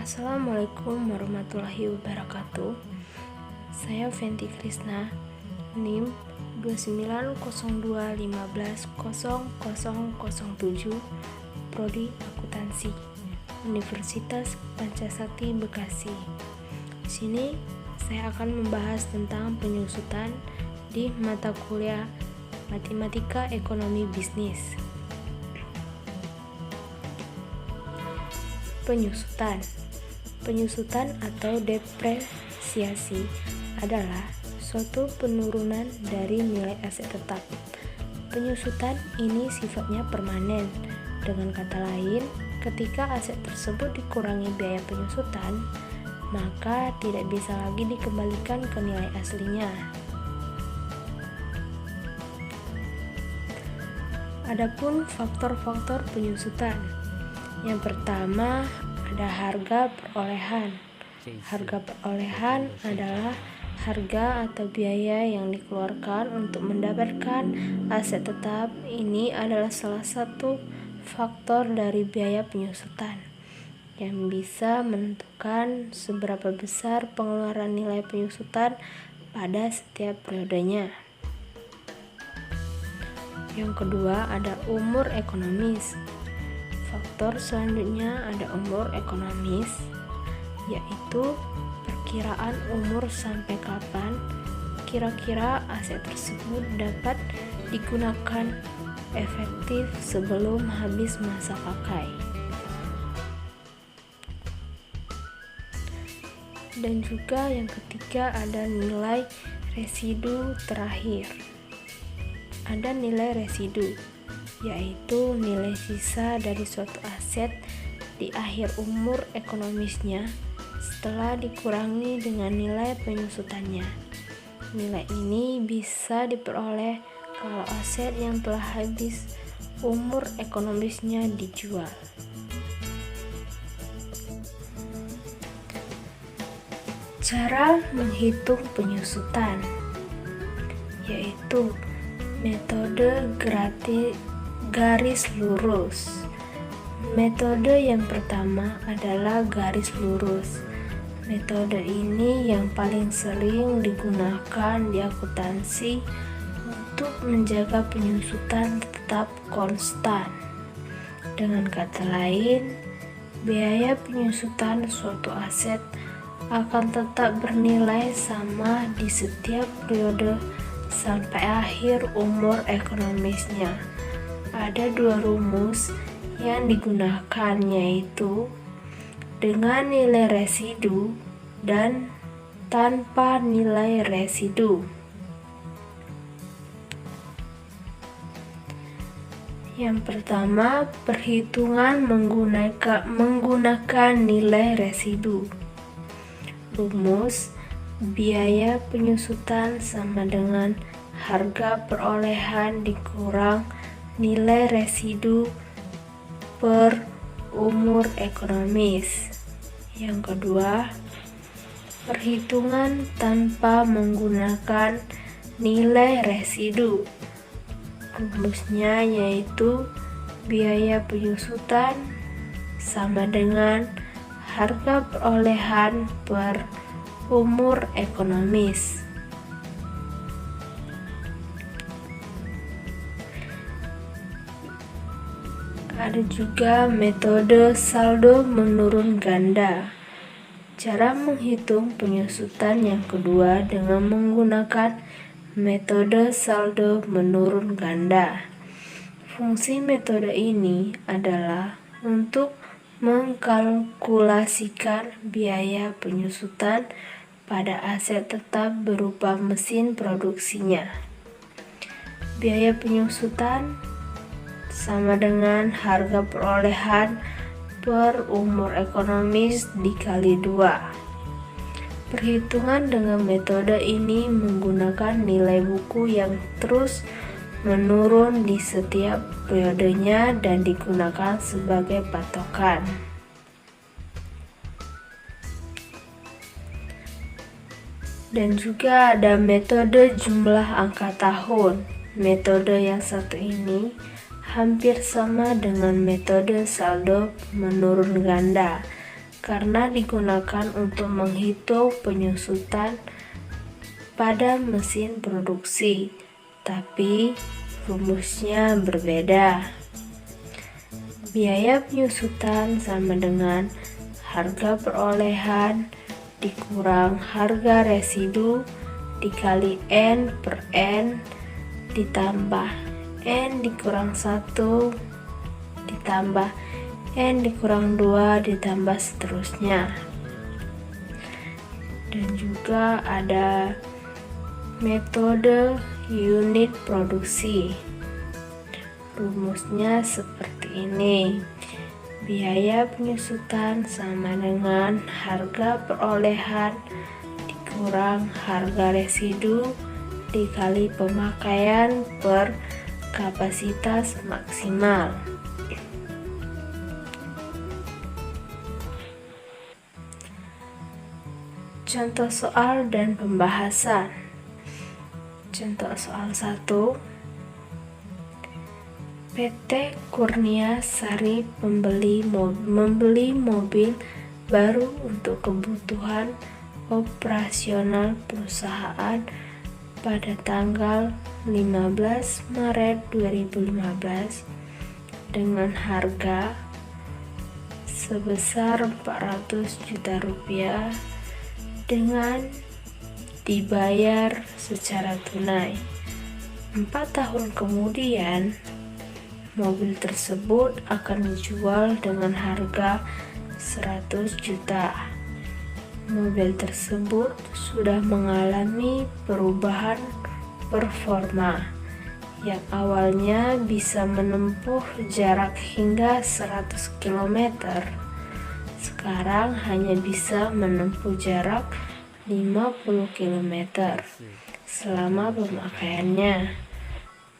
Assalamualaikum warahmatullahi wabarakatuh. Saya Fenty Krisna, NIM 2902150007, Prodi Akuntansi, Universitas Pancasakti Bekasi. Di sini saya akan membahas tentang penyusutan di mata kuliah Matematika Ekonomi Bisnis. Penyusutan atau depresiasi adalah suatu penurunan dari nilai aset tetap. Penyusutan ini sifatnya permanen. Dengan kata lain, ketika aset tersebut dikurangi biaya penyusutan, maka tidak bisa lagi dikembalikan ke nilai aslinya. Adapun faktor-faktor penyusutan. Yang pertama ada harga perolehan. Harga perolehan adalah harga atau biaya yang dikeluarkan untuk mendapatkan aset tetap. Ini adalah salah satu faktor dari biaya penyusutan yang bisa menentukan seberapa besar pengeluaran nilai penyusutan pada setiap periodenya. Yang kedua ada umur ekonomis. Faktor selanjutnya ada umur ekonomis, yaitu perkiraan umur sampai kapan kira-kira aset tersebut dapat digunakan efektif sebelum habis masa pakai. Dan juga yang ketiga ada nilai residu terakhir. Ada nilai residu, yaitu nilai sisa dari suatu aset di akhir umur ekonomisnya setelah dikurangi dengan nilai penyusutannya. Nilai ini bisa diperoleh kalau aset yang telah habis umur ekonomisnya dijual. Cara menghitung penyusutan yaitu metode garis lurus. Metode yang pertama adalah garis lurus. Metode ini yang paling sering digunakan di akuntansi untuk menjaga penyusutan tetap konstan. Dengan kata lain, biaya penyusutan suatu aset akan tetap bernilai sama di setiap periode sampai akhir umur ekonomisnya. Ada dua rumus yang digunakan, yaitu dengan nilai residu dan tanpa nilai residu. Yang pertama, perhitungan menggunakan nilai residu. Rumus biaya penyusutan sama dengan harga perolehan dikurang nilai residu per umur ekonomis. Yang kedua, perhitungan tanpa menggunakan nilai residu. Rumusnya yaitu biaya penyusutan sama dengan harga perolehan per umur ekonomis. Ada juga metode saldo menurun ganda. Cara menghitung penyusutan yang kedua dengan menggunakan metode saldo menurun ganda. Fungsi metode ini adalah untuk mengkalkulasikan biaya penyusutan pada aset tetap berupa mesin produksinya. Biaya penyusutan sama dengan harga perolehan per umur ekonomis dikali 2. Perhitungan dengan metode ini menggunakan nilai buku yang terus menurun di setiap periodenya dan digunakan sebagai patokan. Dan juga ada metode jumlah angka tahun. Metode yang satu ini hampir sama dengan metode saldo menurun ganda, karena digunakan untuk menghitung penyusutan pada mesin produksi, tapi rumusnya berbeda. Biaya penyusutan sama dengan harga perolehan dikurang harga residu dikali N per N ditambah N dikurang 1 ditambah N dikurang 2 ditambah seterusnya. Dan juga ada metode unit produksi. Rumusnya seperti ini. Biaya penyusutan sama dengan harga perolehan dikurang harga residu dikali pemakaian per kapasitas maksimal. Contoh soal dan pembahasan. Contoh soal 1. PT Kurnia Sari membeli mobil baru untuk kebutuhan operasional perusahaan pada tanggal 15 Maret 2015 dengan harga sebesar 400 juta rupiah dengan dibayar secara tunai. 4 tahun kemudian, mobil tersebut akan dijual dengan harga 100 juta. Mobil tersebut sudah mengalami perubahan performa yang awalnya bisa menempuh jarak hingga 100 km. Sekarang hanya bisa menempuh jarak 50 km selama pemakaiannya.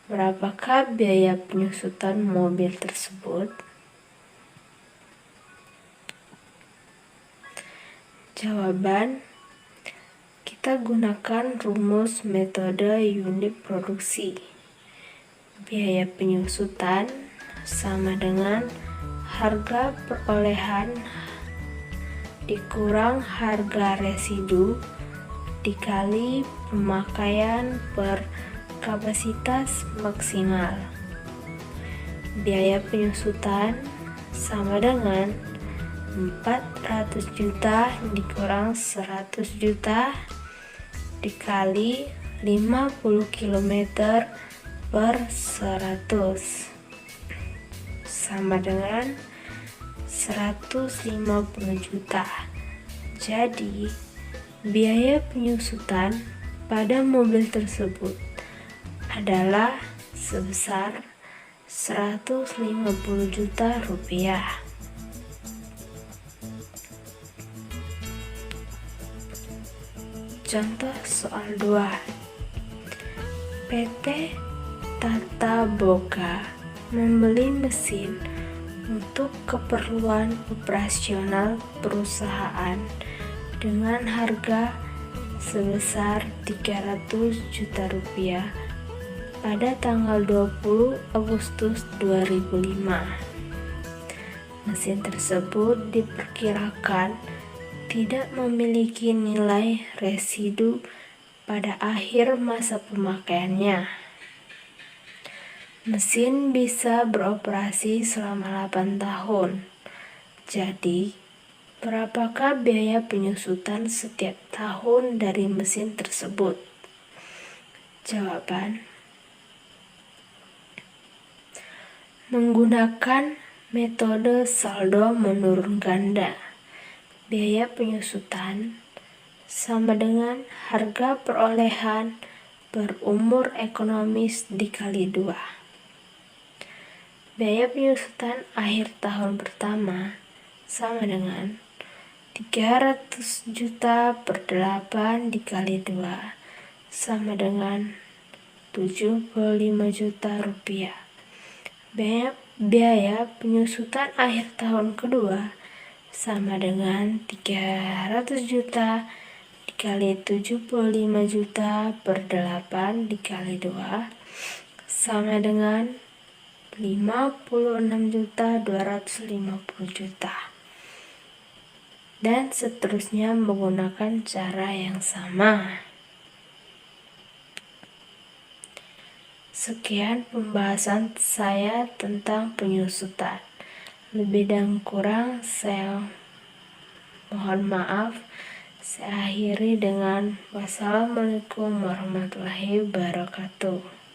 Berapakah biaya penyusutan mobil tersebut? Jawaban, kita gunakan rumus metode unit produksi. Biaya penyusutan sama dengan harga perolehan dikurang harga residu dikali pemakaian per kapasitas maksimal. Biaya penyusutan sama dengan 400 juta dikurang 100 juta dikali 50 km per 100 sama dengan 150 juta. Jadi, biaya penyusutan pada mobil tersebut adalah sebesar 150 juta rupiah. Contoh soal 2. PT Tata Boga membeli mesin untuk keperluan operasional perusahaan dengan harga sebesar 300 juta rupiah pada tanggal 20 Agustus 2005. Mesin tersebut diperkirakan tidak memiliki nilai residu pada akhir masa pemakaiannya. Mesin bisa beroperasi selama 8 tahun. Jadi, berapakah biaya penyusutan setiap tahun dari mesin tersebut? Jawaban, menggunakan metode saldo menurun ganda. Biaya penyusutan sama dengan harga perolehan per umur ekonomis dikali 2. Biaya penyusutan akhir tahun pertama sama dengan 300 juta per 8 dikali 2 sama dengan 75 juta rupiah. Biaya penyusutan akhir tahun kedua sama dengan 300 juta dikali 75 juta per 8 dikali 2 sama dengan 56.250 juta. dan seterusnya menggunakan cara yang sama. Sekian pembahasan saya tentang penyusutan. Lebih dan kurang saya mohon maaf. Saya akhiri dengan wassalamualaikum warahmatullahi wabarakatuh.